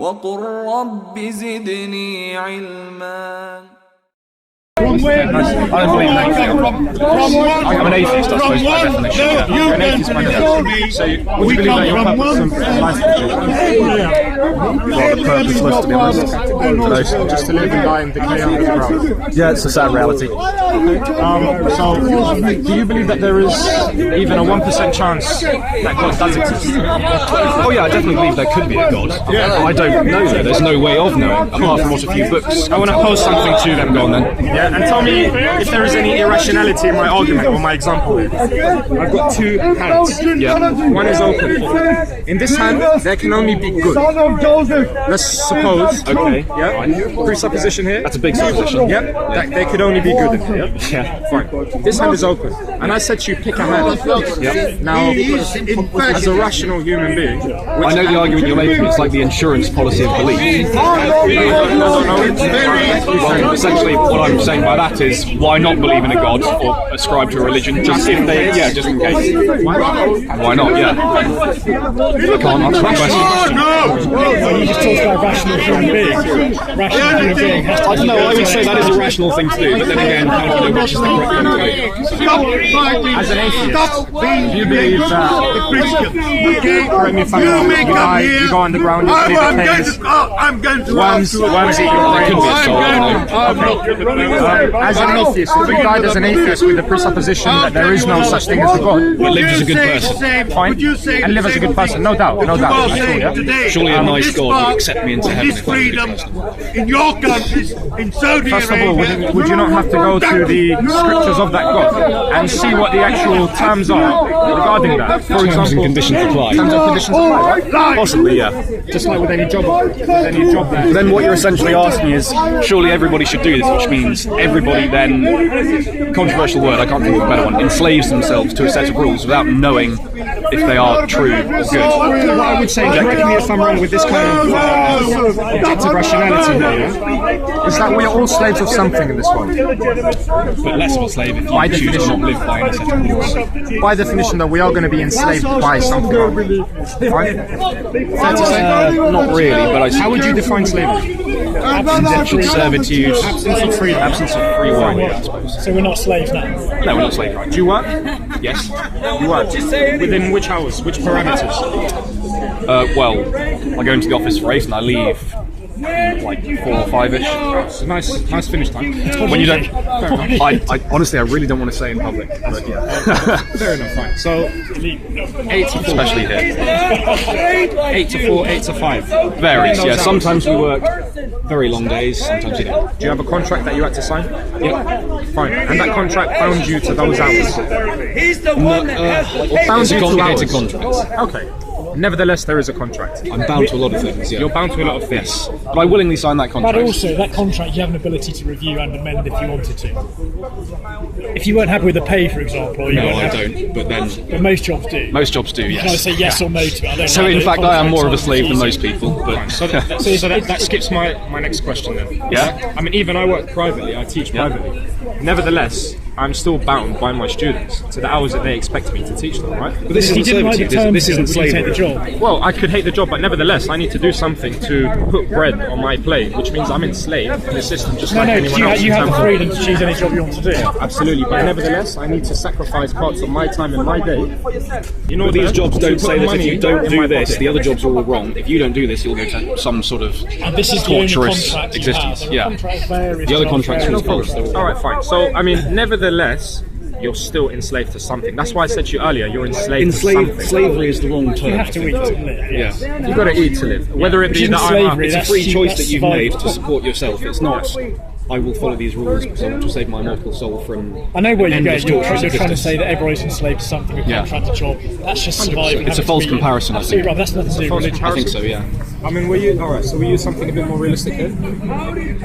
وقل رب زدني علما. From where? I don't believe in anything. I'm an atheist, I suppose, by definition. Yeah. You're an atheist by definition. So, would you believe that your purpose in life is rather purposeless, to be honest? No, just to live and die and decay under the ground. Yeah, it's a sad reality. So, do you believe that there is even a 1% chance that God does exist? Oh yeah, I definitely believe there could be a God. Yeah. I don't know though. There's no way of knowing, apart from what a few books. I want to pose something to them. Go on then. Yeah. And tell me if there is any irrationality in my argument or my example. I've got two hands. Yeah. One is open. In this hand, there can only be good. Let's suppose. Okay. Yeah. Presupposition here. That's a big supposition. Yeah. That there could only be good in here. Yeah. Fine. This hand is open, and I said to you pick a hand. Yeah. Now, as a rational human being, I know the argument you're making. It's like the insurance policy of belief. Well, essentially, what I'm saying by that is, why not believe in a God or ascribe to a religion? Just if they, just in case. Why not? Yeah. Can't answer that question. No, you just talked about rational human beings. Rational human being has to. No, I would say that is a rational thing to do, but then again, how do you know which is the correct thing to do? As an atheist, do you believe that the Christian, correct me if I'm wrong, you go underground, you sleep in caves, worms eat your brain. As an atheist, if you died as an atheist with the presupposition that there is no such thing as a God, but lived as a good person, fine, and live as a good person, no doubt, surely a nice God would accept me into heaven if I was a good person. In your countries, in Saudi First of all, would you not have to go to the scriptures of that God and see what the actual terms are regarding that? For example, terms and conditions apply. Terms and conditions apply, right? Possibly, yeah. Just like with any job there. Then what you're essentially asking is, surely everybody should do this, which means everybody then, controversial word, I can't think of a better one, enslaves themselves to a set of rules without knowing if they are true or good. What I would say, correct me if I'm wrong with this kind of objective rationality here, is that we are all slaves of something in this world. But less of a slave if you choose to not live by any set of rules. By definition, that we are going to be enslaved by something. Right? Not really, but how would you define slavery? Indentured servitude, absence of freedom, absence of free will, yeah, I suppose. So we're not slaves now? No, we're not slaves, right? Do you work? Yes. You work? Within which hours? Which parameters? Well, I go into the office for 8 and I leave like 4 or 5ish. It's nice finish time. When you don't, I honestly, I really don't want to say in public. But yeah. Fair enough, fine. So 8 to 4, especially here. 8 to 4, 8 to 5. Varies. Yeah. Sometimes we work very long days. Sometimes you don't. Do you have a contract that you had to sign? Yeah. Fine. And that contract bound you to those hours. He's the one that has It's a complicated contract. Okay. Nevertheless, there is a contract. I'm bound to a lot of things. Yeah. You're bound to a lot of things. But I willingly signed that contract. But also, that contract you have an ability to review and amend if you wanted to. If you weren't happy with the pay, for example. No, I don't. But then. But most jobs do. Most jobs do, yes. Can I say yes or no to it? So in fact, I am more of a slave than most people. But so that skips my next question then. Yeah. I mean, even I work privately. I teach privately. Nevertheless, I'm still bound by my students to the hours that they expect me to teach them, right? But this isn't servitude. This isn't slavery. Well, I could hate the job, but nevertheless, I need to do something to put bread on my plate, which means I'm enslaved in the system just like anyone else. You have the freedom to choose any job you want to do. Absolutely, but nevertheless, I need to sacrifice parts of my time and my day. You know, these jobs don't say that if you don't do this, the other jobs are all wrong. If you don't do this, you'll go to some sort of torturous existence. Yeah. The other contracts are false. All right, fine. So, I mean, nevertheless, you're still enslaved to something. That's why I said to you earlier, you're enslaved to something. Slavery is the wrong term. You have to eat to live. Yeah. You've got to eat to live. Whether it be that slavery, it's a free choice that you've made to support yourself. It's not, I will follow these rules because I want to save my mortal soul from. I know where you're going. You're torturous trying to existence. say that everybody's enslaved to something, a contract, a job. That's just surviving. It's a false comparison, I think. Absolutely right. That's nothing to do with religion. I think so, yeah. I mean, so we use something a bit more realistic here?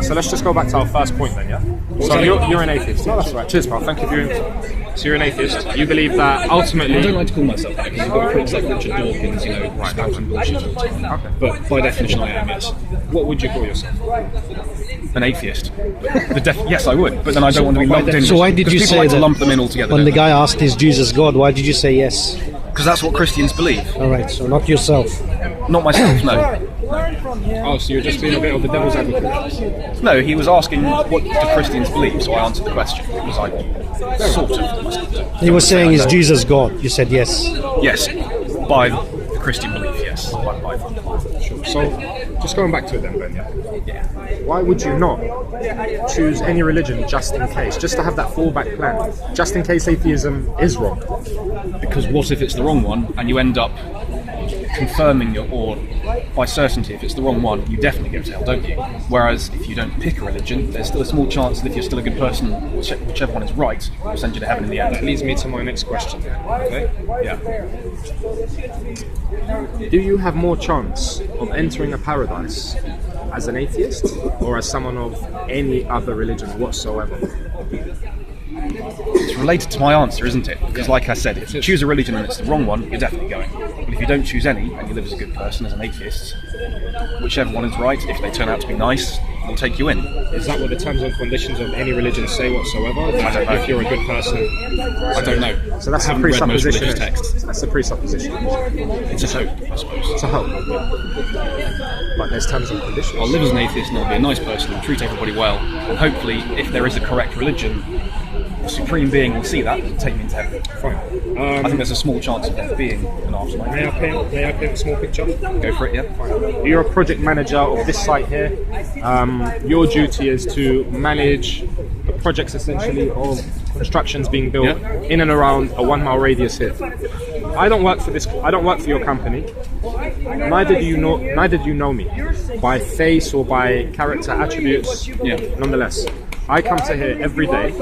So let's just go back to our first point then, yeah? So you're an atheist. No, that's right. Cheers, pal. Thank you for your... So you're an atheist. You believe that ultimately... I don't like to call myself that because I've got quotes like Richard Dawkins, spouting bullshit all the time. Okay. But by definition I am, yes. What would you call yourself? An atheist. Yes, I would, but then I don't want to be lumped in. So why did you say like that? To lump them in all together. When the guy asked, is Jesus God, why did you say yes? Because that's what Christians believe. Alright, so not yourself. Not myself, no. Oh, so you're just being a bit of the devil's advocate? No, he was asking what do Christians believe, so I answered the question. Because I sort of. He was saying, is Jesus God? You said yes. Yes, by the Christian belief, yes. By Sure. So, just going back to it then, Ben, yeah. Why would you not choose any religion just in case? Just to have that fallback plan, just in case atheism is wrong. Because what if it's the wrong one and you end up confirming or by certainty if it's the wrong one, you definitely go to hell, don't you? Whereas if you don't pick a religion, there's still a small chance that if you're still a good person, whichever one is right, will send you to heaven in the end. That leads me to my next question. Okay? Yeah. Do you have more chance of entering a paradise as an atheist or as someone of any other religion whatsoever? It's related to my answer, isn't it? Because like I said, if you choose a religion and it's the wrong one, you're definitely going. But if you don't choose any and you live as a good person, as an atheist, whichever one is right, if they turn out to be nice, they'll take you in. Is that what the terms and conditions of any religion say whatsoever? I don't know. If you're a good person? I don't know. So that's I a haven't read most presupposition. religious texts. That's a presupposition. It's a hope, I suppose. It's a hope. But there's terms and conditions. I'll live as an atheist and I'll be a nice person and treat everybody well. And hopefully, if there is a correct religion, the Supreme Being will see that and take me into heaven. Fine. I think there's a small chance of there being an afterlife. May I paint a small picture? Go for it, yeah. You're a project manager of this site here. Your duty is to manage the projects essentially of constructions being built in and around a 1 mile radius here. I don't work for this. I don't work for your company. Neither do you know me by face or by character attributes. Yeah. Nonetheless, I come to here every day.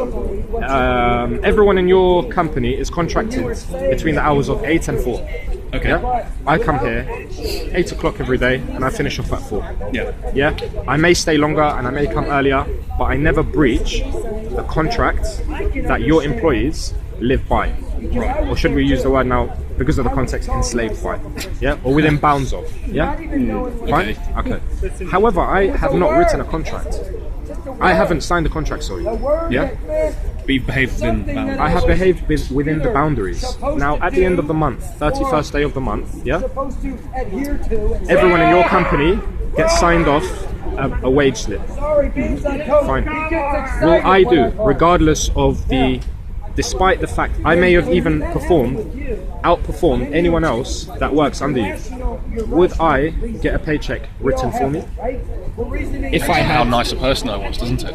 Everyone in your company is contracted between the hours of 8 and 4. Okay. Yeah? I come here 8 o'clock every day and I finish off at 4. Yeah. Yeah? I may stay longer and I may come earlier, but I never breach the contract that your employees live by. Right. Or should we use the word now, because of the context, enslaved by? Yeah? Or within bounds of? Yeah? Fine? Okay. However, I have not written a contract. I haven't signed a contract, sorry. Yeah? But you've behaved within boundaries. I have behaved within the boundaries. Now, at the end of the month, 31st day of the month, yeah? Everyone in your company gets signed off a wage slip. Fine. Will I do, regardless of despite the fact I may have even outperformed anyone else that works under you, would I get a paycheck written for me? If I How had, nice a person I was, doesn't it?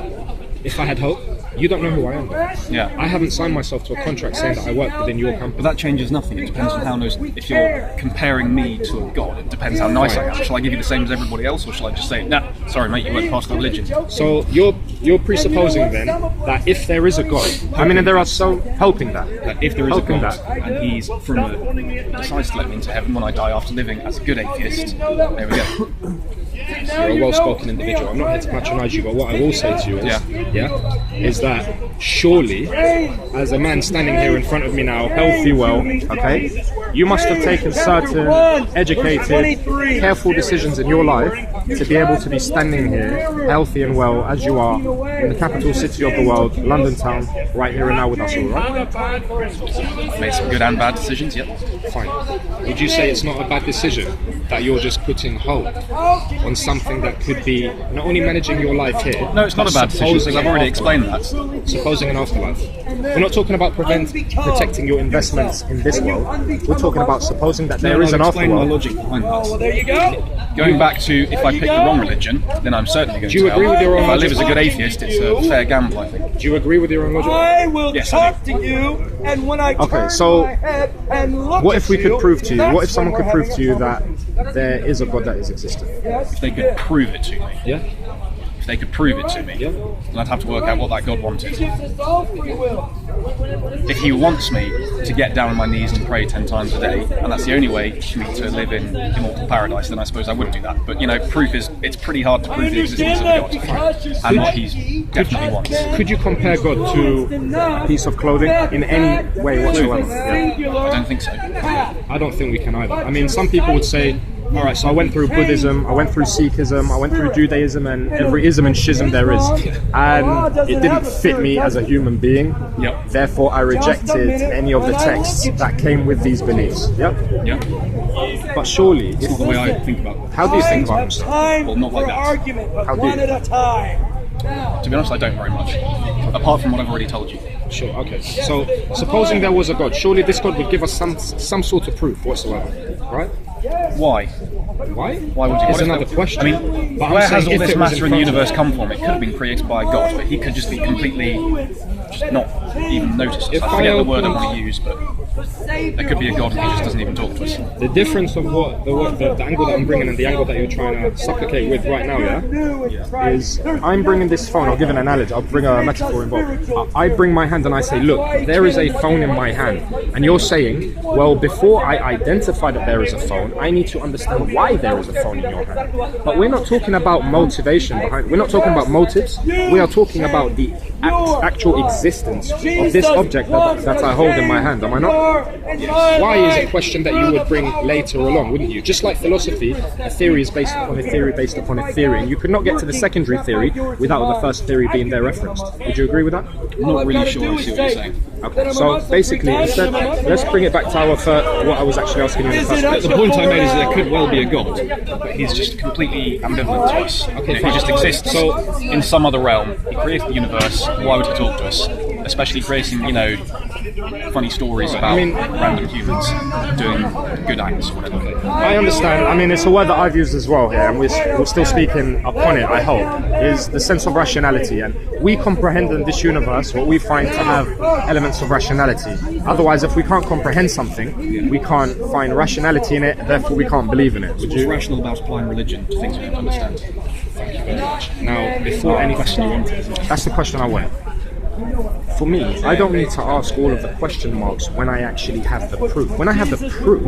if I had hope, you don't know who I am. Yeah. I haven't signed myself to a contract saying that I work within your But company. that changes nothing. It depends on how nice. If you're comparing me to a god, it depends how nice I am. Shall I give you the same as everybody else, or shall I just say, nah, sorry mate, you went past the religion? So you're presupposing then that if there is a God, I mean, and there are so hoping that. That if there is a Hoping god that. and he's decides to let me into heaven when I die after living as a good atheist, there we go. You're a well-spoken individual. I'm not here to patronise you, but what I will say to you is that surely, as a man standing here in front of me now, healthy, well, okay, you must have taken certain educated, careful decisions in your life to be able to be standing here, healthy and well, as you are, in the capital city of the world, London town, right here and now with us all, right? I've made some good and bad decisions, yep. Fine. Would you say it's not a bad decision that you're just putting hope on something that could be not only managing your life here? No, it's not a bad decision, because I've already explained that. Supposing an afterlife. We're not talking about protecting your investments in this world. We're talking about supposing that there is an Explain the afterworld. logic behind that. Going back to if I pick the wrong religion, then I'm certainly going Do you to hell. agree with your own If I live logic? as a good atheist, it's a fair gamble, I think. Do you agree with your own logic? I will Yes, I talk to you, and when I Okay, turn so my head and look What if we at could you, prove to you? What if that's someone when could we're prove to you having that there is a God that is existing? If they could prove it to me. Yeah? If they could prove it to me, Yeah. then I'd have to work out what that God wanted. a result, if you will. If he wants me to get down on my knees and pray 10 times a day, and that's the only way for me to live in immortal paradise, then I suppose I would do that. But, it's pretty hard to prove the existence of God and what he definitely wants. Could you compare God to a piece of clothing in any way whatsoever? Yeah. I don't think so. I don't think we can either. I mean, some people would say All right, so I went through Buddhism, I went through Sikhism, I went through Judaism, and every ism and schism there is, and it didn't fit me as a human being. Yep. Therefore, I rejected any of the texts that came with these beliefs. Yep. Yeah. But surely, It's not the way I think about it. how do you think about this? Well, not like for that. argument, but How do one you? at a time. To be honest, I don't very much. Apart from what I've already told you. Sure. Okay. So, supposing there was a God, surely this God would give us some sort of proof whatsoever, right? Why? Why? Why would you? It's what if another the- question. I mean, But I'm where saying has all if this it was matter in the front of universe come from? It could have been created by God, but he could just be completely just not even noticed us. If I forget I the word I opened- want to use, but there could be a God and he just doesn't even talk to us. The difference of the angle that I'm bringing and the angle that you're trying to supplicate with right now, is I'm bringing this phone. I'll give an analogy. I'll bring a metaphor involved. I bring my hand and I say, look, there is a phone in my hand, and you're saying, well, before I identify that there is a phone, I need to understand why there is a phone in your hand. But we're not talking about motivation behind. We're not talking about motives. We are talking about the actual existence of this object that I hold in my hand. Am I not? Why is a question that you would bring later along, wouldn't you? Just like philosophy, a theory is based upon a theory based upon a theory, and you could not get to the secondary theory without the first theory being there referenced. Would you agree with that? I'm not really sure I see what you're saying. Okay, so basically, instead, let's bring it back to our what I was actually asking you in the first place. The point I made is there could well be a God, but he's just completely ambivalent to us. Okay, He fine. just exists in some other realm. He created the universe. Why would he talk to us? Especially creating, funny stories about random humans doing good acts or whatever. I understand. I mean, it's a word that I've used as well here, and we're still speaking upon it, I hope, is the sense of rationality. And we comprehend in this universe what we find to have elements of rationality. Otherwise, if we can't comprehend something, we can't find rationality in it, therefore we can't believe in it. Would What's you? rational about applying religion to things we don't understand? Thank you very much. Now, before any question you want, that's the question I want. For me, I don't need to ask all of the question marks when I actually have the proof. When I have the proof,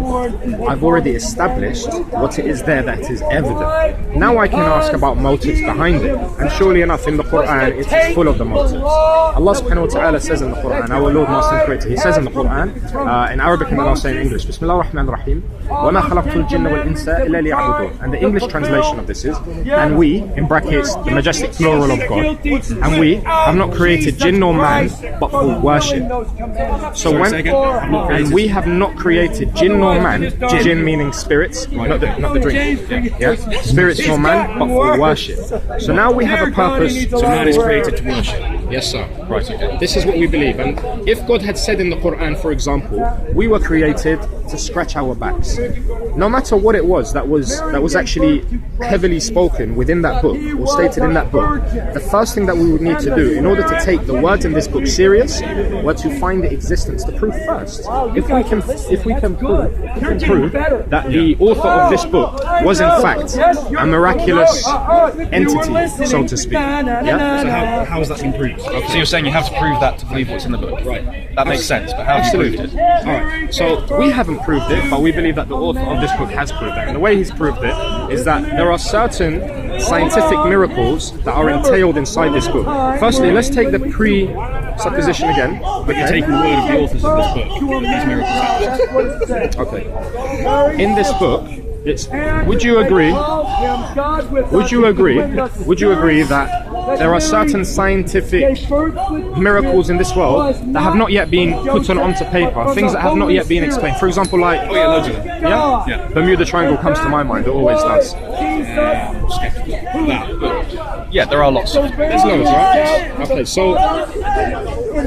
I've already established what it is there that is evident. Now I can ask about motives behind it. And surely enough, in the Quran, it is full of the motives. Allah subhanahu wa ta'ala says in the Quran, our Lord, Master and Creator, He says in the Quran, in Arabic and then I'll say in English, Bismillah ar-Rahman ar-Rahim, وَمَا خَلَقْتُ الْجِنَّ وَالْإِنسَ إِلَّا لِيَعْبُدُونَ. And the English translation of this is, and we, in brackets, the majestic plural of God, and we have not created jinn nor man, but for worship. So and we have not created jinn nor man, jinn meaning spirits, not the drink, yeah? Spirits nor man, but for worship. So now we have a purpose. So man is created to worship. Yes, sir. Right, okay. This is what we believe. And if God had said in the Quran, for example, we were created to scratch our backs, no matter what it was that was actually heavily spoken within that book or stated in that book, the first thing that we would need to do in order to take the words in this book serious were to find the existence, the proof first. If we can prove that the author of this book was in fact a miraculous entity, so to speak. Yeah? So how has that been proved? So you're saying you have to prove that to believe what's in the book? Right. That makes sense, but how have you proved it? Alright, so we haven't proved it, but we believe that the author of this book has proved it. And the way he's proved it is that there are certain scientific miracles that are entailed inside this book. Firstly, let's take the presupposition again. But you're taking the word of the authors of this book, these miracles happen. Okay. In this book, would you agree that there are certain scientific miracles in this world that have not yet been put onto paper, things that have not yet been explained? For example, like Loads of them. yeah? Bermuda Triangle comes to my mind, it always does. Yeah, there are lots of them. There's loads, right? Okay, so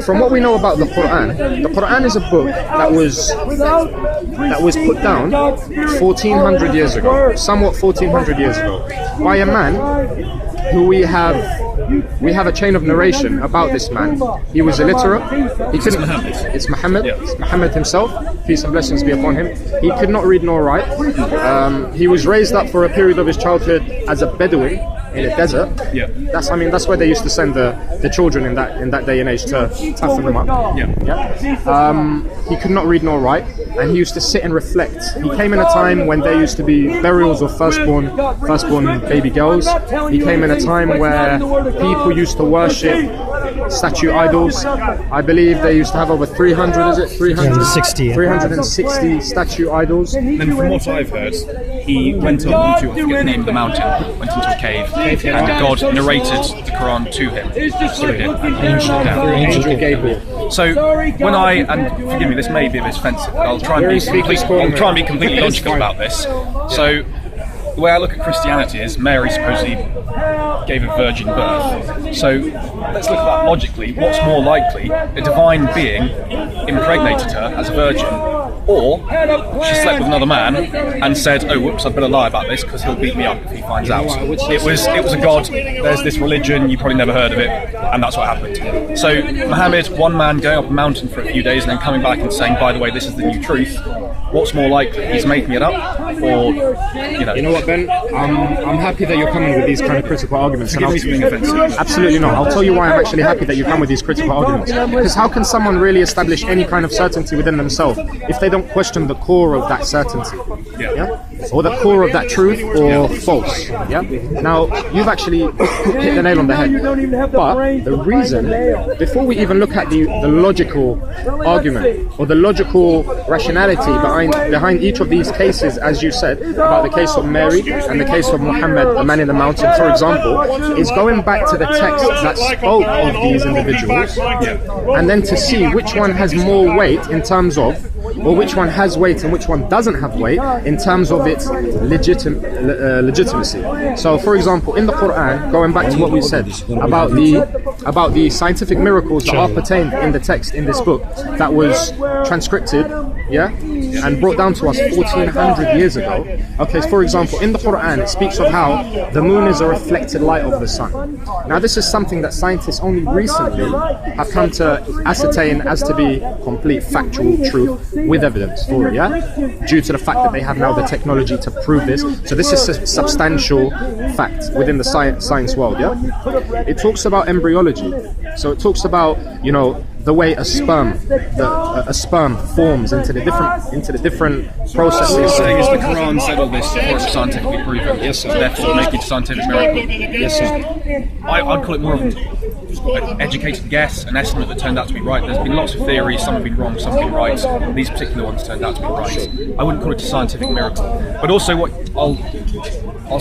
from what we know about the Quran is a book that was put down 1400 years ago, somewhat 1400 years ago, by a man who we have a chain of narration about this man. He was illiterate. It's Mohammed. It's Mohammed himself. Peace and blessings be upon him. He could not read nor write. He was raised up for a period of his childhood as a Bedouin in a desert. Yeah. That's where they used to send the children in that day and age to toughen them up. He could not read nor write, and he used to sit and reflect. He came in a time when there used to be burials of firstborn baby girls. He came in a time where people used to worship statue idols. I believe they used to have over 360 statue idols. And from what I've heard, he went up into, I forget the name of the mountain, went into a cave, and God narrated the Quran to him, through him, Angel Gabriel. So when and forgive me, this may be a bit offensive, but I'll try and be completely logical about this. So the way I look at Christianity is Mary supposedly gave a virgin birth. So let's look at that logically. What's more likely? A divine being impregnated her as a virgin, or she slept with another man and said, "Oh, whoops, I'd better lie about this because he'll beat me up if he finds out." It was a god. There's this religion, you probably never heard of it, and that's what happened. So Mohammed, one man going up a mountain for a few days and then coming back and saying, "By the way, this is the new truth." What's more likely? He's making it up, or You know what, Ben? I'm happy that you're coming with these kind of critical arguments. Forgive me for being offensive. Absolutely not. I'll tell you why I'm actually happy that you come with these critical arguments. Because how can someone really establish any kind of certainty within themselves if they don't question the core of that certainty? Yeah? Or the core of that truth or false? Yeah? Now, you've actually hit the nail on the head. But the reason, before we even look at the logical argument or the logical rationality behind each of these cases, as you said, about the case of Mary and the case of Mohammed, the man in the mountain, for example, is going back to the text that spoke of these individuals and then to see which one has more weight in terms of, or which one has weight and which one doesn't have weight in terms of its legitimacy. So, for example, in the Quran, going back to what we said about the scientific miracles that are pertained in the text in this book that was transcribed, and brought down to us 1400 years ago. Okay, so for example, in the Quran, it speaks of how the moon is a reflected light of the sun. Now, this is something that scientists only recently have come to ascertain as to be complete factual truth with evidence for it, due to the fact that they have now the technology to prove this. So this is a substantial fact within the science world, It talks about embryology. So it talks about, the way a sperm forms into the different processes. What you're saying is the Quran said all this before it's scientifically proven. Yes, sir. Therefore, make it a scientific miracle. Yes, sir. I'd call it more of an educated guess, an estimate that turned out to be right. There's been lots of theories, some have been wrong, some have been right. These particular ones turned out to be right. I wouldn't call it a scientific miracle. But also, what I'll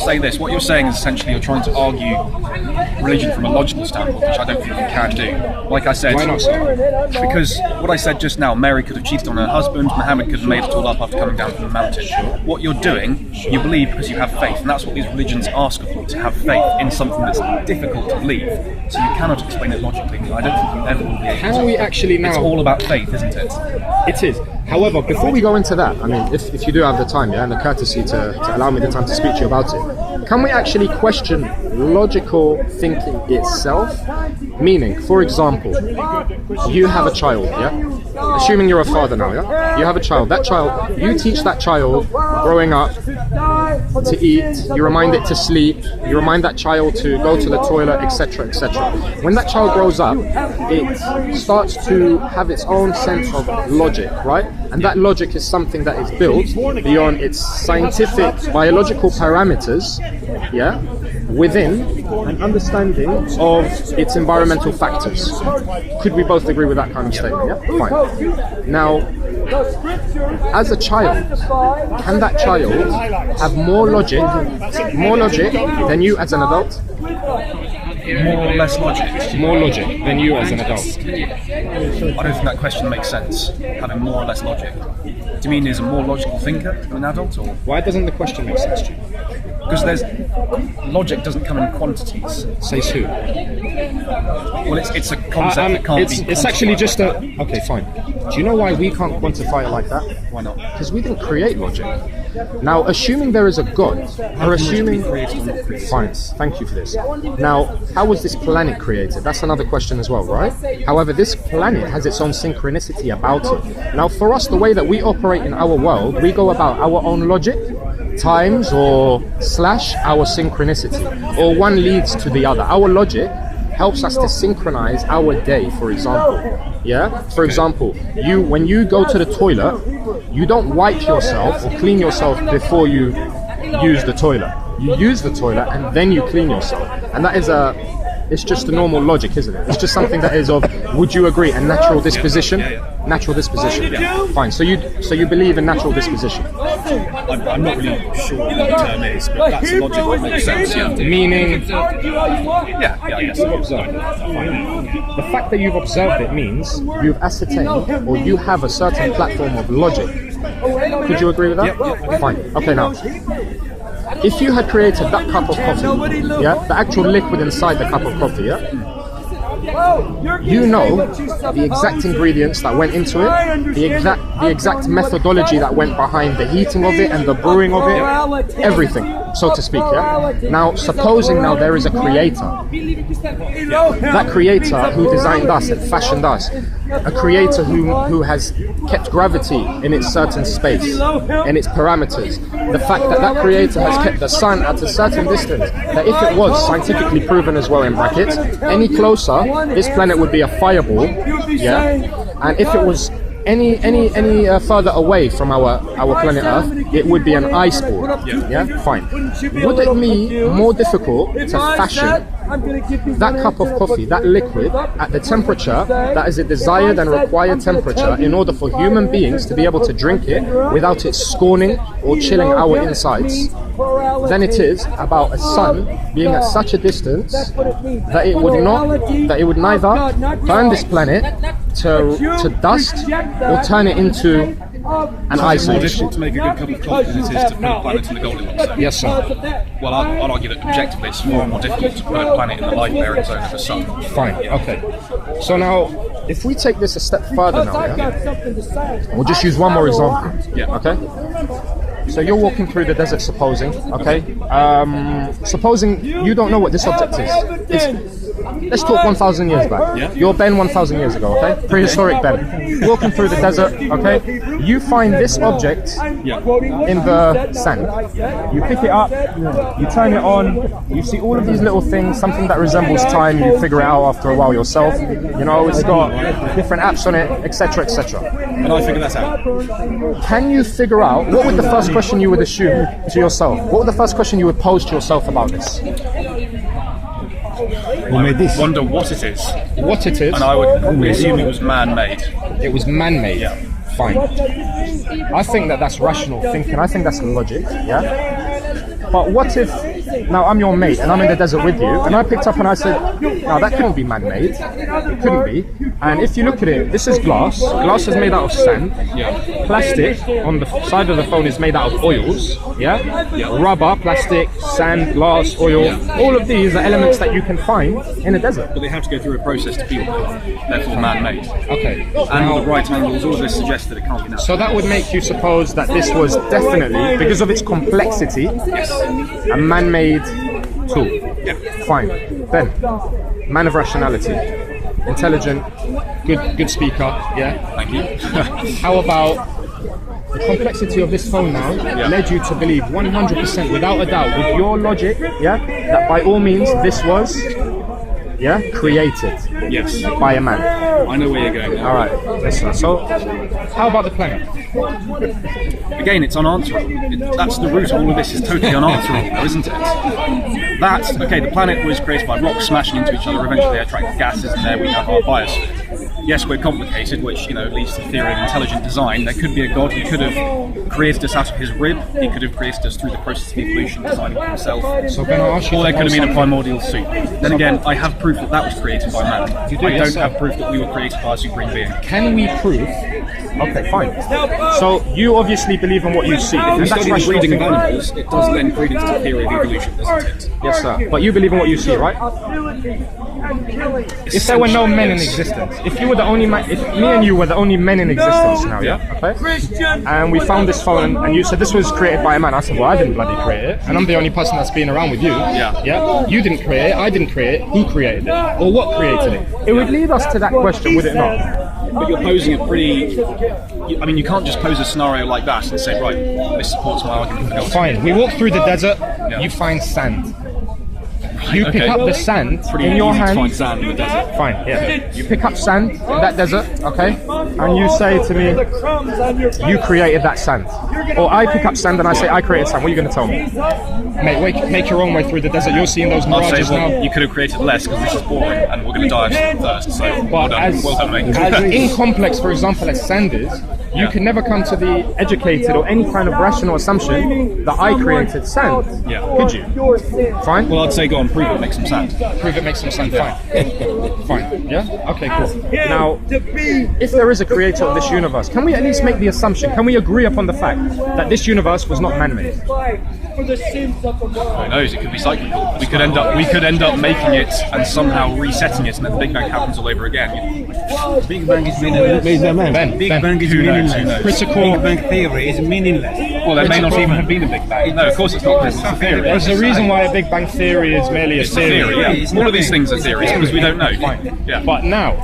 say this: what you're saying is essentially you're trying to argue religion from a logical standpoint, which I don't think you can do. Like I said, why not, sir? Because what I said just now, Mary could have cheated on her husband, Mohammed could have made it all up after coming down from the mountain. What you're doing, you believe because you have faith, and that's what these religions ask of you, to have faith in something that's difficult to believe. So you cannot explain it logically. I don't think you ever will be able to. Can we actually now? It's all about faith, isn't it? It is. However, before we go into that, I mean, if you do have the time, and the courtesy to allow me the time to speak to you about it, can we actually question logical thinking itself? Meaning, for example, you have a child, assuming you're a father now, you have a child. That child, you teach that child growing up to eat, you remind it to sleep, you remind that child to go to the toilet, etc., etc. When that child grows up, it starts to have its own sense of logic, right? And that logic is something that is built beyond its scientific, biological parameters, within an understanding of its environmental factors. Could we both agree with that kind of statement? Fine. Now, as a child, can that child have more logic than you as an adult? More or less logic? More logic than you as an adult. I don't think that question makes sense, having more or less logic. Do you mean is a more logical thinker than an adult? Or? Why doesn't the question make sense to you? Because logic doesn't come in quantities. Says who? Well, it's a concept that can't be quantified. It's actually just a... Okay, fine. Do you know why we can't quantify it like that? Why not? Because we didn't create logic. Now, assuming there is a God, or assuming... Fine, thank you for this. Now, how was this planet created? That's another question as well, right? However, this planet has its own synchronicity about it. Now, for us, the way that we operate in our world, we go about our own logic, times or slash our synchronicity, or one leads to the other. Our logic helps us to synchronize our day, for example. For example, when you go to the toilet, you don't wipe yourself or clean yourself before you use the toilet. You use the toilet and then you clean yourself. And that is it's just a normal logic, isn't it? It's just something that is of Would you agree? A natural disposition? Yeah. Natural disposition. Fine. So you believe in natural disposition? I'm not really sure what the term is, but that's the logic that makes sense. Yeah. Meaning, Yeah, I guess. the fact that you've observed it means you've ascertained or you have a certain platform of logic. Could you agree with that? Yep. Fine. Okay, now, if you had created that cup of coffee, yeah, the actual liquid inside the cup of coffee, yeah, you know the exact ingredients that went into it, the exact methodology that went behind the heating of it and the brewing of it, everything, so to speak, yeah? Now, supposing now there is a creator, that creator who designed us and fashioned us, a creator who has kept gravity in its certain space, in its parameters, the fact that that creator has kept the sun at a certain distance, that if it was scientifically proven as well in brackets, any closer, this planet would be a fireball, yeah, and if it was any further away from our planet Earth, it would be an ice ball, yeah, fine. Would it be more difficult to fashion that cup of coffee, that liquid, at the temperature that is a desired and required temperature in order for human beings to be able to drink it without it scorning or chilling our insides, than it is about a sun being at such a distance that it would neither burn this planet to dust or turn it into an ice More age? difficult to make a good cup of coffee than it is to put a planet in the Goldilocks zone. Yes, sir. Well, I'd argue that objectively it's far more difficult to put a planet in the life-bearing zone of the sun. Fine. Okay. So now, if we take this a step further now, yeah? We'll just use one more example. Yeah. Okay. So you're walking through the desert, supposing. Okay. Supposing you don't know what this object is. Let's talk 1,000 years back. Yeah. You're Ben 1,000 years ago, okay? Prehistoric Ben. Walking through the desert, okay? You find this object in the sand. You pick it up, you turn it on, you see all of these little things, something that resembles time, you figure it out after a while yourself. You know, it's got different apps on it, etc., etc. And I figure that out. Can you figure out, what would the first question you would assume to yourself? What would the first question you would pose to yourself about this? Who made this? Wonder what it is. What it is? And I would probably assume it was man-made. It was man-made. Yeah. Fine. I think that's rational thinking. I think that's logic. Yeah. But what if now I'm your mate and I'm in the desert with you, and I picked up and I said, "No, that couldn't be man-made. It couldn't be." And if you look at it, this is glass. Glass is made out of sand. Yeah. Plastic on the side of the phone is made out of oils. Yeah. Rubber, plastic, sand, glass, oil. Yeah. All of these are elements that you can find in a desert. But they have to go through a process to be therefore man-made. Okay. And the right angles, all of this suggests that it can't be natural. So that would make you suppose that this was definitely, because of its complexity, a man-made tool. Yeah. Fine. Then, man of rationality, intelligent, good speaker. Yeah. Thank you. How about the complexity of this phone now led you to believe 100% without a doubt, with your logic, that by all means this was, created Yes. by a man. I know where you're going now. All right. Listen. So, how about the planet? Again, it's unanswerable. That's the root of all of this, is totally unanswerable, though, isn't it? The planet was created by rocks smashing into each other, eventually attracting gases, and there we have our biosphere. Yes, we're complicated, which leads to the theory of intelligent design. There could be a god who could have created us out of his rib. He could have created us through the process of evolution, designing it himself. So can I ask you? Or there to could have been a answer- primordial soup. Then again, I have proof that that was created by man. You do, I yes, don't sir. have proof that we were created by a supreme being. Can we prove? Okay, fine. So you obviously believe in what you see. If And you that's study the rational breeding of thinking. animals, it does lend credence to the theory of evolution, doesn't it? Yes, sir. But you believe in what you see, right? If there were no men in existence, if you were the only man, if me and you were the only men in existence now, okay? And we found this phone, and you said this was created by a man. I said, well, I didn't bloody create it, and I'm the only person that's been around with you. Yeah. You didn't create it. I didn't create it. Who created it? Or what created it? It would lead us to that question, would it not? But you're posing a pretty... you can't just pose a scenario like that and say, right, this supports my argument for God. Fine. We walk through the desert. You find sand. You pick Okay. up the sand Pretty in your easy to hand. find sand in the desert. Fine, yeah. You pick up sand in that desert, okay? and you say to me, you created that sand, or I pick up sand and I say I created sand, what are you going to tell me? Mate, make your own way through the desert. You're seeing those mirages now. You could have created less because this is boring and we're going to die of thirst. So well done, mate. As incomplex, for example, as sand is, you can never come to the educated or any kind of rational assumption that I created sand. Yeah. Could you? Fine. Well, I'd say go on, prove it, make some sand. Prove it makes some sand. Fine. Fine. Yeah? Okay, cool. Now, if there is a creator of this universe, can we at least make the assumption, can we agree upon the fact that this universe was not man-made? For the sins of the world. Who knows? It could be cyclical. We could end up making it and somehow resetting it, and then the Big Bang happens all over again. Big Bang is meaningless. Big Bang is meaningless. Critical Big Bang theory is meaningless. Well, there may not even have been a Big Bang. No, of course it's not. It's a theory. There's a reason why a Big Bang theory is merely a theory. Yeah. All of these things are theories because we don't know. Yeah. But now,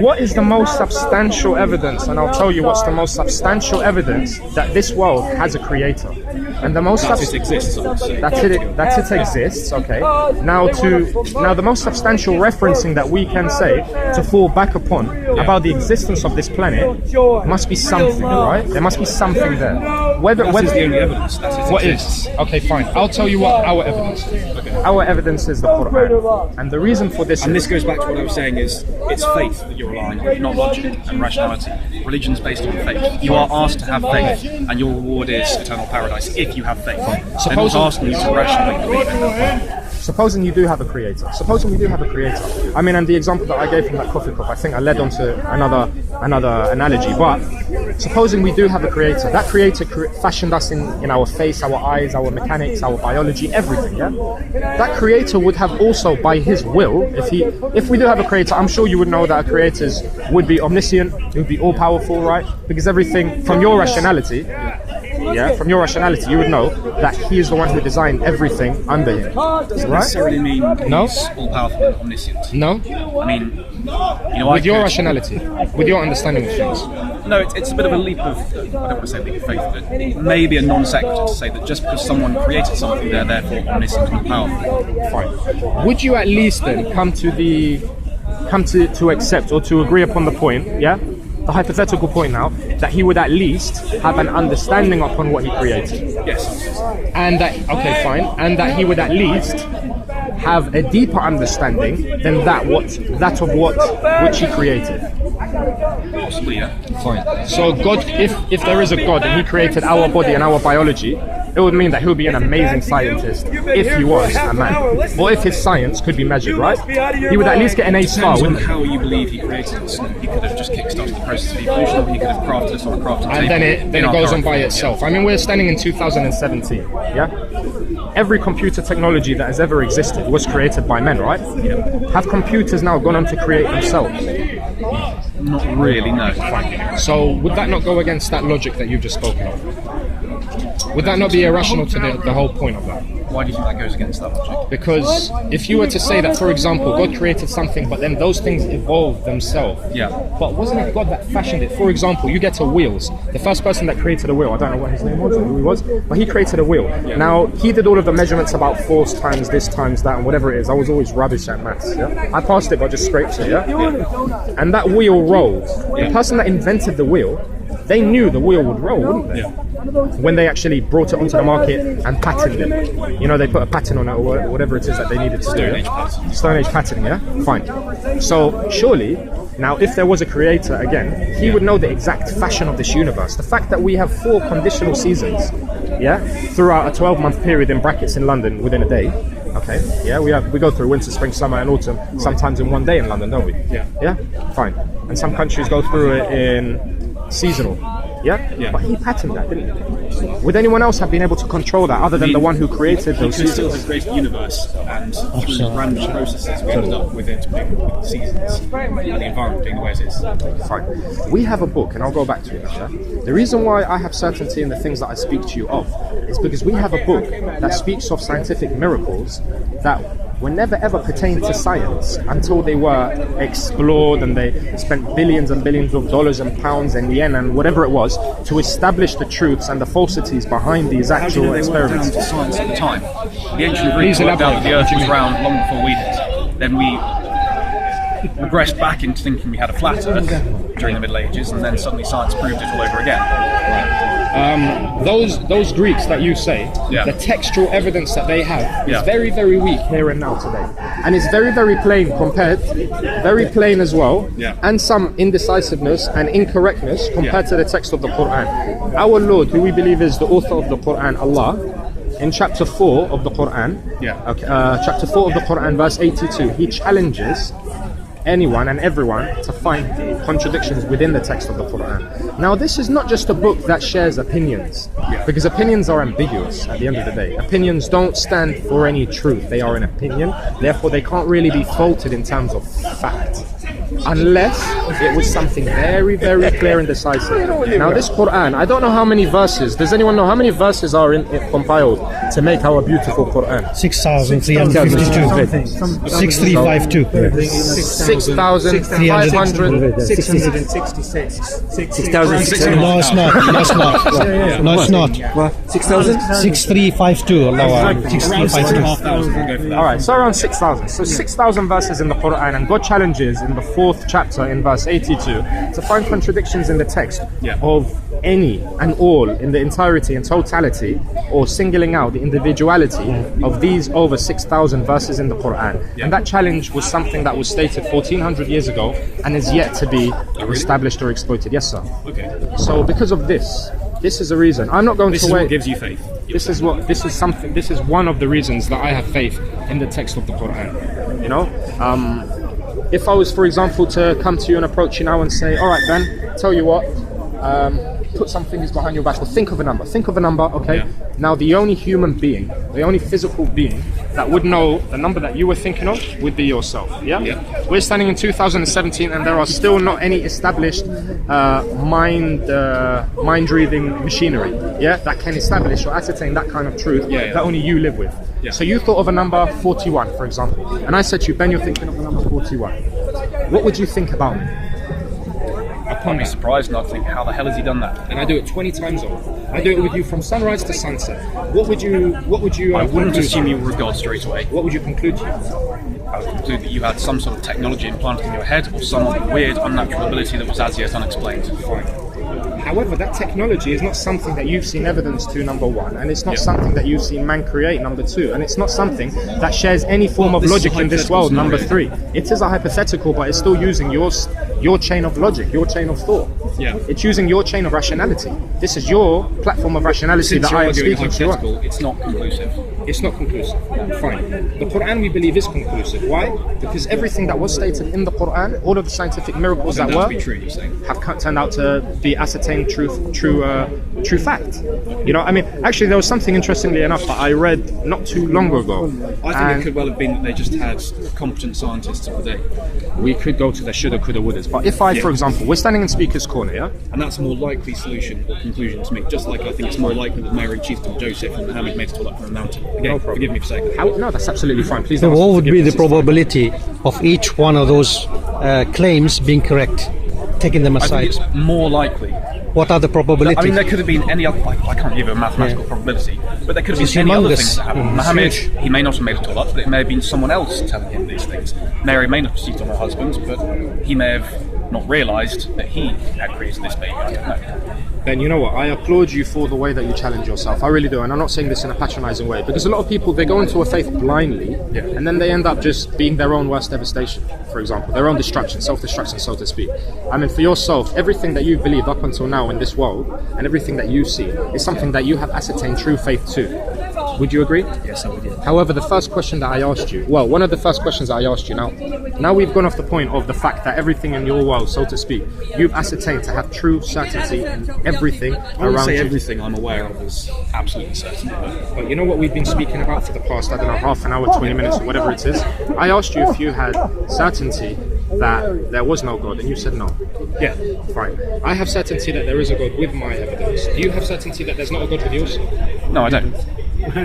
what is the most substantial evidence? And I'll tell you what's the most substantial evidence that this world has a creator. And the most That it exists. Obviously. that it exists. Okay. Now the most substantial referencing that we can say to fall back upon about the existence of this planet must be something, right? There must be something there. Whether That is the only evidence. That it what exists. is? Okay, fine. I'll tell you what our evidence is. Okay. Our evidence is the Quran, and the reason for this. And this goes back to what I was saying is it's faith that you're relying on, not logic and rationality. Religion's based on faith. You are asked to have faith, and your reward is eternal paradise if you have faith. They're not asking you to rationally believe it. Supposing you do have a creator. Supposing we do have a creator. I mean, and the example that I gave from that coffee cup, I think I led on to another analogy. But supposing we do have a creator, that creator fashioned us in our face, our eyes, our mechanics, our biology, everything. Yeah. That creator would have also, by his will, if we do have a creator, I'm sure you would know that our creators would be omniscient, he would be all powerful, right? Because everything from your rationality. Yeah, from your rationality, you would know that he is the one who designed everything under him. Doesn't necessarily mean he's all-powerful and omniscient. No? I mean, with your rationality, with your understanding of things. No, it's a bit of a leap of, I don't want to say leap of faith, but maybe a non sequitur to say that just because someone created something, they're therefore omniscient and powerful. Fine. Would you at least then come to accept or to agree upon the point, yeah? The hypothetical point now, that he would at least have an understanding upon what he created. Yes. And that, okay, fine, and that he would at least have a deeper understanding than that of which he created. Possibly, yeah. Fine. So God, if there is a God and he created our body and our biology, it would mean that he would be an amazing scientist if he was a man. Or if his science could be measured, right? He would at least get an A star, Depends on wouldn't how you believe he created us. He could have just kickstarted the process of evolution, or he could have crafted us on a crafting and table. then it goes on by itself. I mean, we're standing in 2017, yeah? Every computer technology that has ever existed was created by men, right? Yeah. Have computers now gone on to create themselves? Not really, no. Fine. So would that not go against that logic that you've just spoken of? Would that not be irrational to the whole point of that? Why do you think that goes against that logic? Because if you were to say that, for example, God created something, but then those things evolved themselves. Yeah. But wasn't it God that fashioned it? For example, you get to wheels. The first person that created a wheel, I don't know what his name was or who he was, but he created a wheel. Yeah. Now, he did all of the measurements about force times this times that and whatever it is. I was always rubbish at maths, yeah? I passed it, but just scraped it, yeah? And that wheel rolled. The person that invented the wheel, they knew the wheel would roll, wouldn't they? Yeah. When they actually brought it onto the market and patented it. You know, they put a patent on it or whatever it is that they needed to do. Stone Age patenting, yeah? Fine. So, surely, now if there was a creator, again, he would know the exact fashion of this universe. The fact that we have 4 conditional seasons, yeah? Throughout a 12-month period in brackets in London within a day. Okay, yeah, we go through winter, spring, summer and autumn sometimes in one day in London, don't we? Yeah. Yeah? Fine. And some countries go through it in seasonal. Yeah? But he patented that, didn't he? Would anyone else have been able to control that other than the one who created those seasons? He could still have created the universe, and through random processes we ended up with it being with the seasons and the environment being the way it is. Fine. We have a book, and I'll go back to it now. Yeah? The reason why I have certainty in the things that I speak to you of is because we have a book that speaks of scientific miracles that were never ever pertained to science until they were explored and they spent billions and billions of dollars and pounds and yen and whatever it was to establish the truths and the falsities behind these actual experiments. Down to science at the time. The ancient Greeks worked out that the Earth was round long before we did. Then we regressed back into thinking we had a flat Earth. during the Middle Ages, and then suddenly science proved it all over again. Those Greeks that you say, Yeah. the textual evidence that they have is Yeah. very, very weak here and now today. And it's very, very plain very plain as well, Yeah. and some indecisiveness and incorrectness compared to the text of the Quran. Our Lord, who we believe is the author of the Quran, Allah, in chapter 4 of the Quran, chapter 4 of the Quran, verse 82, he challenges anyone and everyone to find contradictions within the text of the Quran. Now, this is not just a book that shares opinions, because opinions are ambiguous at the end of the day. Opinions don't stand for any truth. They are an opinion, therefore they can't really be faulted in terms of fact, unless it was something very, very clear and decisive. Now, this Quran, I don't know how many verses. Does anyone know how many verses are in it compiled to make our beautiful Quran? 6,352. 6352. 6,500. 666. 6,000. No, it's not. No, it's not. No, it's not. 6,000? 6352. Allah, 6352. All right, so around 6,000. So 6,000 verses in the Quran, and God challenges in the 4th chapter in verse 82 to find contradictions in the text of any and all in the entirety and totality, or singling out the individuality of these over 6,000 verses in the Quran. And that challenge was something that was stated 1,400 years ago and is yet to be established or exploited. Yes, sir. Okay. So because of this is a reason. I'm not going This to is wait. what gives you faith. This is one of the reasons that I have faith in the text of the Quran. You know, if I was, for example, to come to you and approach you now and say, all right, Ben, tell you what, put some fingers behind your back, or think of a number, okay? Yeah. Now, the only human being, the only physical being that would know the number that you were thinking of would be yourself, yeah? We're standing in 2017 and there are still not any established mind-reading machinery, that can establish or ascertain that kind of truth that only you live with. So you thought of a number 41, for example, and I said to you, Ben, you're thinking of the number 41. What would you think about me? I'd be surprised and I'd think, how the hell has he done that? And I do it 20 times over. I do it with you from sunrise to sunset. What would you? I wouldn't assume you were a god straight away. What would you conclude to? I would conclude that you had some sort of technology implanted in your head, or some weird, unnatural ability that was as yet unexplained. However, that technology is not something that you've seen evidence to, number one, and it's not something that you've seen man create, number two, and it's not something that shares any form of logic in this world, number three. It is a hypothetical, but it's still using your chain of logic, your chain of thought. It's using your chain of rationality. This is your platform of rationality that I am speaking to you on. It's not conclusive. It's not conclusive. Fine. The Quran, we believe, is conclusive. Why? Because everything that was stated in the Quran, all of the scientific miracles that were, have turned out to be ascertained true fact. You know, I mean, actually, there was something interestingly enough that I read not too long ago. I think it could well have been that they just had competent scientists of the day. We could go to the shoulda, coulda, wouldas. But if I, for example, we're standing in Speaker's Corner, and that's a more likely solution or conclusion to make. Just like I think it's more likely that Mary chieftain Joseph and Mohammed made it all up from a mountain. Again, forgive me for saying that. No, that's absolutely fine. Please. So what would be the probability of each one of those claims being correct, taking them I think aside? it's more likely. What are the probabilities? I mean, there could have been any other. I can't give you a mathematical probability, but there could have been any other things that happened. Mohammed, he may not have made it all up, but it may have been someone else telling him these things. Mary may not have cheated on her husband, but he may have not realised that he had created this baby. I don't know. Ben, you know what? I applaud you for the way that you challenge yourself. I really do, and I'm not saying this in a patronising way, because a lot of people, they go into a faith blindly, and then they end up just being their own worst devastation, for example, their own destruction, self-destruction, so to speak. I mean, for yourself, everything that you've believed up until now in this world, and everything that you see, is something that you have ascertained true faith to. Would you agree? Yes, I would. Yeah. However, the first question that I asked you, well, one of the first questions that I asked you, now we've gone off the point of the fact that everything in your world, so to speak, you've ascertained to have true certainty in everything I would around say you. everything I'm aware of is absolutely certain. But you know what we've been speaking about for the past, I don't know, half an hour, 20 minutes, or whatever it is? I asked you if you had certainty that there was no God, and you said no. Yeah, fine. I have certainty that there is a God with my evidence. Do you have certainty that there's not a God with yours? No, I don't.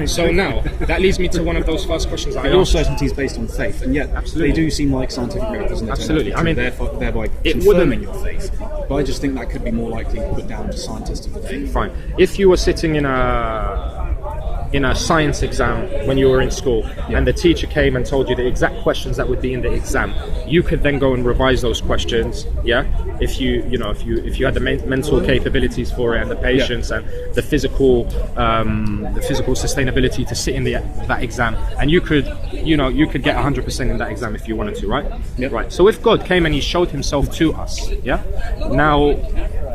So now, that leads me to one of those first questions that I Your asked. certainty is based on faith, and yet they do seem like scientific miracles. And Absolutely. I mean, thereby it confirming your faith. But I just think that could be more likely put down to scientists of the day. Fine. If you were sitting in a science exam when you were in school, and the teacher came and told you the exact questions that would be in the exam, you could then go and revise those questions, if you had the mental capabilities for it and the patience and the physical sustainability to sit in that exam, and you could get 100% in that exam if you wanted to, right? Yep. Right. So if God came and he showed himself to us, yeah, now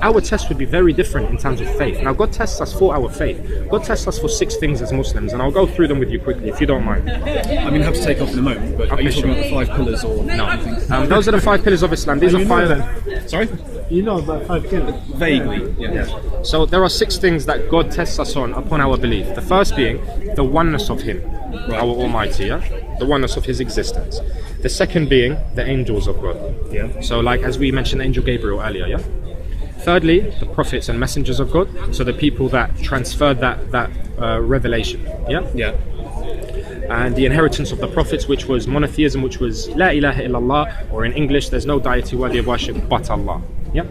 our test would be very different in terms of faith. Now God tests us for our faith. God tests us for 6 things as Muslims, and I'll go through them with you quickly if you don't mind. I mean, I have to take off in a moment, but are you talking about the 5 pillars or no? Those are the 5 pillars of Islam. These are 5. Sorry? You know about 5 pillars? Vaguely, yeah. So there are 6 things that God tests us on upon our belief. The first being the oneness of Him, our Almighty, yeah? The oneness of His existence. The second being the angels of God. Yeah. So like as we mentioned Angel Gabriel earlier, yeah? Thirdly, the prophets and messengers of God, so the people that transferred that revelation, yeah? Yeah. And the inheritance of the prophets, which was monotheism, which was La ilaha illallah, or in English, there's no deity worthy of worship but Allah. Yeah.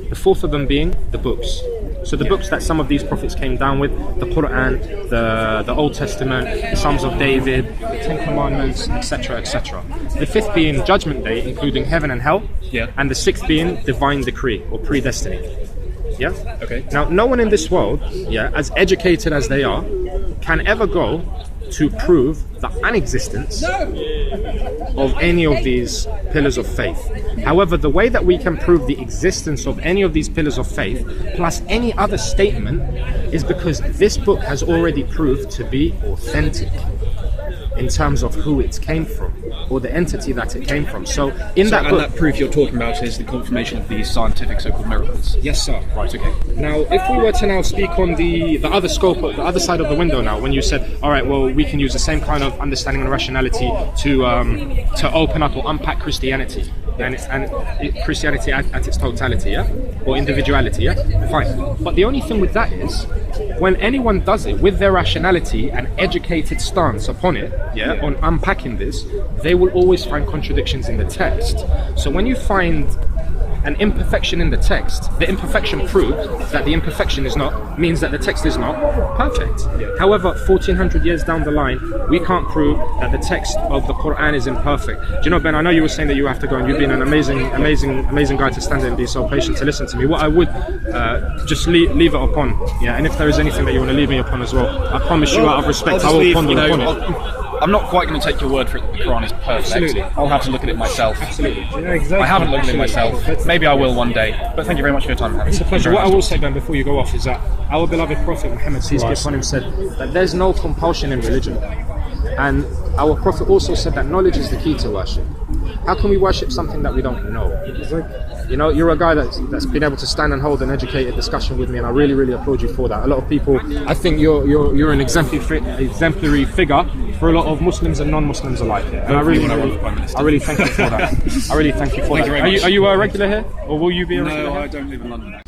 The fourth of them being the books. So the books that some of these prophets came down with, the Quran, the Old Testament, the Psalms of David, the 10 Commandments, etc., etc. The fifth being Judgment Day, including heaven and hell. Yeah. And the sixth being divine decree or predestiny. Yeah. Okay. Now, no one in this world, yeah, as educated as they are, can ever go to prove the unexistence of any of these pillars of faith. However, the way that we can prove the existence of any of these pillars of faith, plus any other statement, is because this book has already proved to be authentic in terms of who it came from, or the entity that it came from. So in that book, that proof you're talking about is the confirmation of these scientific so-called miracles. yes, sir. Right. Okay. Now, if we were to now speak on the other scope, the other side of the window now, when you said, all right, well, we can use the same kind of understanding and rationality to open up or unpack Christianity, and Christianity at its totality, yeah, or individuality, yeah, fine. But the only thing with that is, when anyone does it with their rationality and educated stance upon it, yeah, on unpacking this, they will always find contradictions in the text. So when you find an imperfection in the text, the imperfection proves that the imperfection means that the text is not perfect. However, 1400 years down the line, we can't prove that the text of the Quran is imperfect. Do you know, Ben, I know you were saying that you have to go, and you've been an amazing guy to stand there and be so patient to listen to me. What I would just leave it upon, yeah, and if there is anything that you want to leave me upon as well, I promise you out of respect, I will ponder upon it. I'm not quite going to take your word for it that the Quran is perfect. Absolutely. I'll have to look at it myself. Absolutely. Yeah, exactly. I haven't looked at it myself. Maybe I will one day. But thank you very much for your time, Mohammed. It's a pleasure. What I will say, Ben, before you go off, is that our beloved Prophet Muhammad, peace be upon him, said that there's no compulsion in religion. And our Prophet also said that knowledge is the key to worship. How can we worship something that we don't know? You know, you're a guy that's been able to stand and hold an educated discussion with me, and I really, really applaud you for that. A lot of people, I think you're an exemplary figure for a lot of Muslims and non-Muslims alike. And I really thank you for that. I really thank you for that. Are you a regular here, or will you be a regular here? No, I don't live in London.